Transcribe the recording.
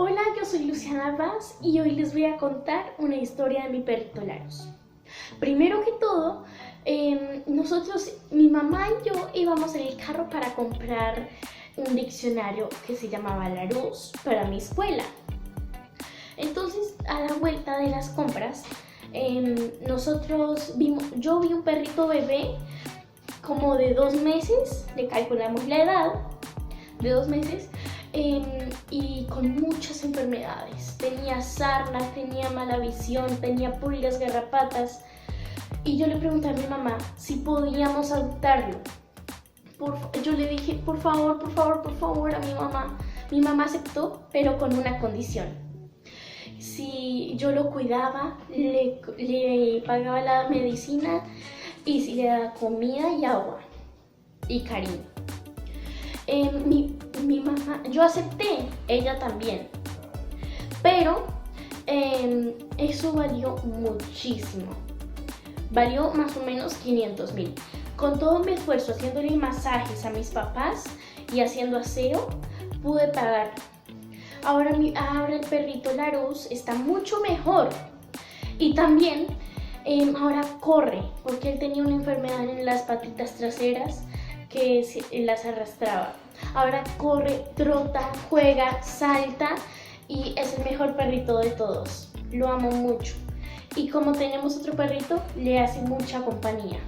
Hola, yo soy Luciana Vaz y hoy les voy a contar una historia de mi perrito Larus. Primero que todo, mi mamá y yo íbamos en el carro para comprar un diccionario que se llamaba Larus para mi escuela. Entonces, a la vuelta de las compras, yo vi un perrito bebé como de 2 meses, le calculamos la edad, de 2 meses, y con muchas enfermedades. Tenía sarna, tenía mala visión, tenía pulgas, garrapatas. Y yo le pregunté a mi mamá si podíamos adoptarlo. Yo le dije, por favor, a mi mamá. Mi mamá aceptó, pero con una condición. Si yo lo cuidaba, le pagaba la medicina y si le daba comida y agua y cariño. Mi mamá, yo acepté, ella también, pero eso valió muchísimo, valió más o menos 500.000. Con todo mi esfuerzo haciéndole masajes a mis papás y haciendo aseo, pude pagar. Ahora el perrito Larus está mucho mejor y también ahora corre, porque él tenía una enfermedad en las patitas traseras que las arrastraba. Ahora corre, trota, juega, salta y es el mejor perrito de todos. Lo amo mucho. Y como tenemos otro perrito, le hace mucha compañía.